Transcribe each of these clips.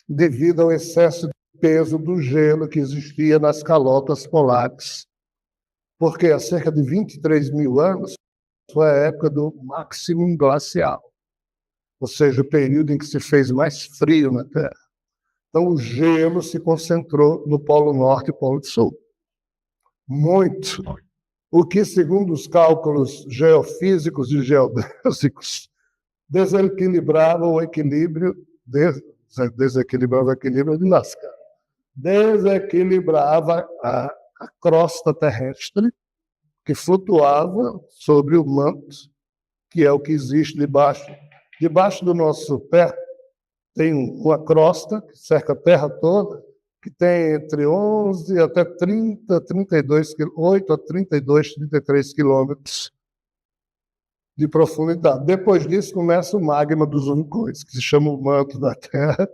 devido ao excesso de peso do gelo que existia nas calotas polares. Porque há cerca de 23 mil anos foi a época do máximo glacial, ou seja, o período em que se fez mais frio na Terra. Então, o gelo se concentrou no Polo Norte e Polo Sul. Muito. O que, segundo os cálculos geofísicos e geodésicos, desequilibrava o equilíbrio, desequilibrava o equilíbrio de Lascaux. Desequilibrava a crosta terrestre, que flutuava sobre o manto, que é o que existe debaixo. Debaixo do nosso pé tem uma crosta que cerca a Terra toda, que tem entre 11 até 30, 32, 8 a 32, 33 quilômetros de profundidade. Depois disso começa o magma dos vulcões, que se chama o manto da Terra,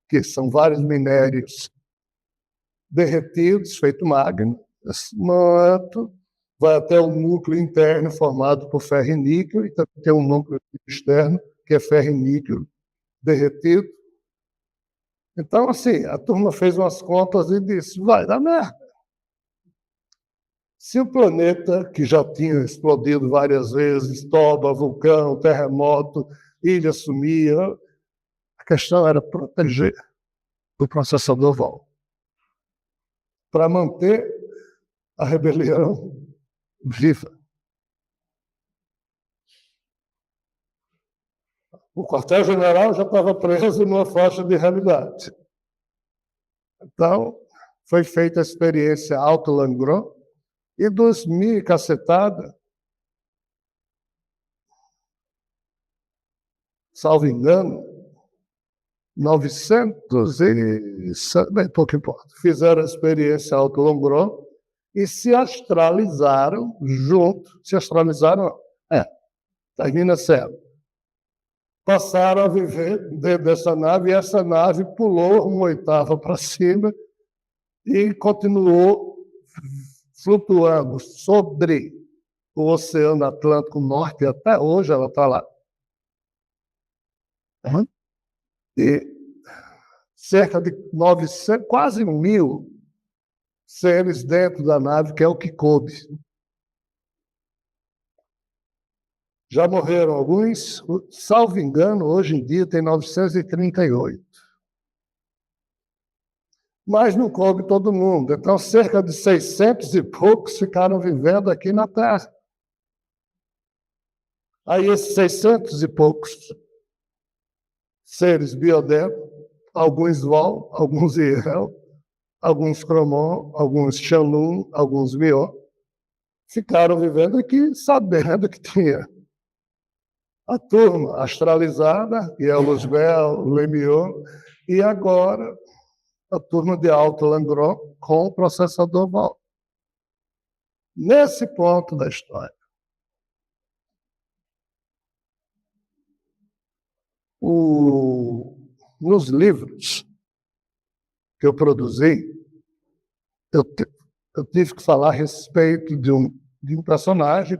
que são vários minérios derretidos, feito magma. Esse manto vai até o núcleo interno formado por ferro e níquel, e também tem um núcleo externo, que é ferro e níquel derretido. Então, assim, a turma fez umas contas e disse, vai dar merda. Se o planeta, que já tinha explodido várias vezes, toba, vulcão, terremoto, ilha sumia, a questão era proteger o processador Vol, para manter a rebelião viva. O quartel-general já estava preso numa faixa de realidade. Então, foi feita a experiência Alto Langron, e dos mil cacetada, salvo engano, 900 e... bem, pouco importa. Fizeram a experiência Alto Langron e se astralizaram junto. Se astralizaram, termina certo. Passaram a viver dentro dessa nave, e essa nave pulou uma oitava para cima e continuou flutuando sobre o Oceano Atlântico Norte, e até hoje ela está lá. E cerca de 900, quase 1.000 seres dentro da nave, que é o que coube. Já morreram alguns, salvo engano, hoje em dia tem 938. Mas não coube todo mundo. Então, cerca de 600 e poucos ficaram vivendo aqui na Terra. Aí, esses 600 e poucos seres biodéticos, alguns Vol, alguns Iel, alguns Cromon, alguns Xanlun, alguns Mió, ficaram vivendo aqui sabendo que tinha a turma astralizada, que é o Luzbel, o Lemieux, e agora a turma de Alto Langron com o processador Vol. Nesse ponto da história, nos livros que eu produzi, eu tive que falar a respeito de um personagem,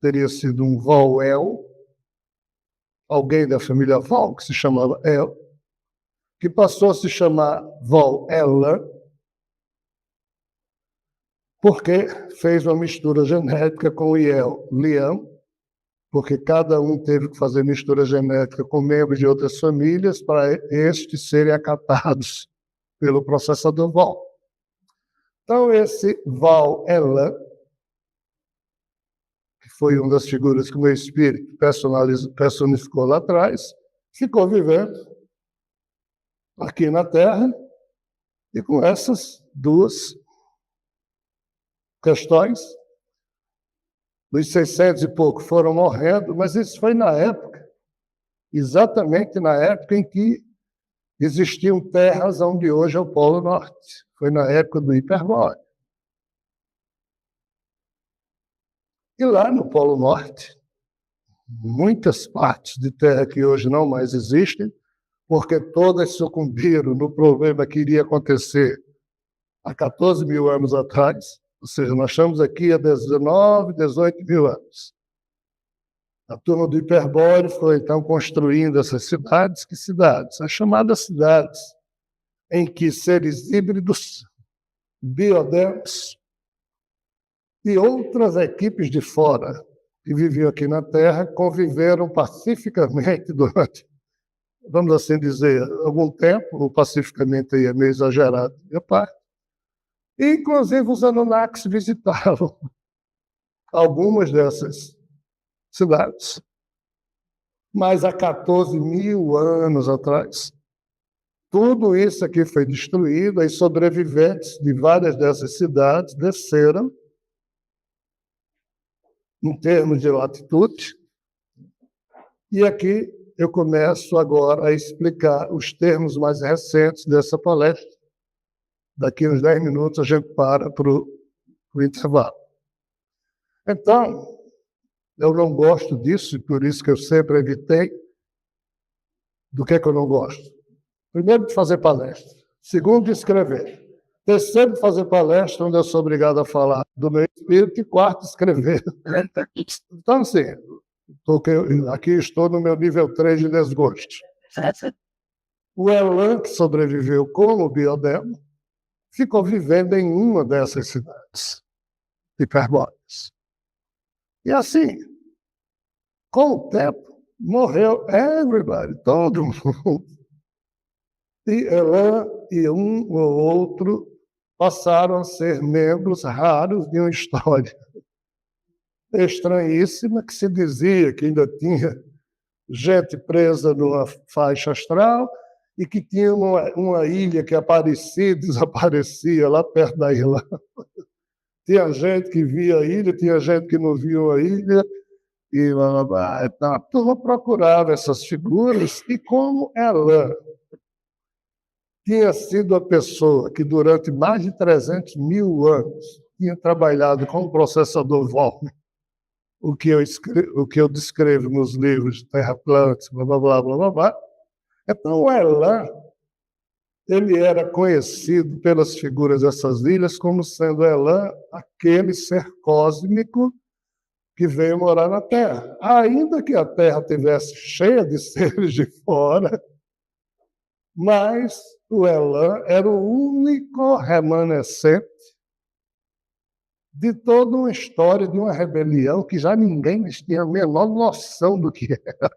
teria sido um Vol-El, alguém da família Vol, que se chamava El, que passou a se chamar Vol-Eller, porque fez uma mistura genética com o Iel Liam, porque cada um teve que fazer mistura genética com membros de outras famílias para estes serem acatados pelo processador Vol. Então, esse Vol-Eller, que foi uma das figuras que o meu espírito personificou lá atrás, ficou vivendo aqui na Terra, e com essas duas questões, os 600 e pouco foram morrendo, mas isso foi na época, exatamente na época em que existiam terras onde hoje é o Polo Norte. Foi na época do hiperbórea. E lá no Polo Norte, muitas partes de terra que hoje não mais existem, porque todas sucumbiram no problema que iria acontecer há 14 mil anos atrás, ou seja, nós estamos aqui há 19, 18 mil anos. A turma do Hiperbóreo foi, então, construindo essas cidades. Que cidades? As chamadas cidades em que seres híbridos, biodems e outras equipes de fora que viviam aqui na Terra conviveram pacificamente durante, vamos assim dizer, algum tempo. O pacificamente aí é meio exagerado, minha parte. E, inclusive, os Anunnakis visitaram algumas dessas cidades. Mas há 14 mil anos atrás, tudo isso aqui foi destruído, e sobreviventes de várias dessas cidades desceram, em termos de latitude, e aqui eu começo agora a explicar os termos mais recentes dessa palestra. Daqui uns 10 minutos a gente para para o intervalo. Então, eu não gosto disso, e por isso que eu sempre evitei. Do que eu não gosto? Primeiro, de fazer palestra. Segundo, de escrever. Terceiro, de fazer palestra, onde eu sou obrigado a falar do meu espírito. E quarto, escrever. Então, assim, aqui estou no meu nível 3 de desgosto. O Elan, que sobreviveu como biodemo, ficou vivendo em uma dessas cidades hiperbóreas. E assim, com o tempo, morreu everybody, todo mundo. E Elan e um ou outro passaram a ser membros raros de uma história estranhíssima, que se dizia que ainda tinha gente presa numa faixa astral e que tinha uma ilha que aparecia e desaparecia lá perto da ilha. Tinha gente que via a ilha, tinha gente que não via a ilha, e então, a turma procurava essas figuras, e como Elan tinha sido a pessoa que durante mais de 300 mil anos tinha trabalhado com o processador Volmer, o que eu descrevo nos livros de Terra Plante, blá, blá, blá, blá, blá, blá. Então, o Elan, ele era conhecido pelas figuras dessas ilhas como sendo Elan, aquele ser cósmico que veio morar na Terra. Ainda que a Terra tivesse cheia de seres de fora, mas o Elan era o único remanescente de toda uma história de uma rebelião que já ninguém tinha a menor noção do que era.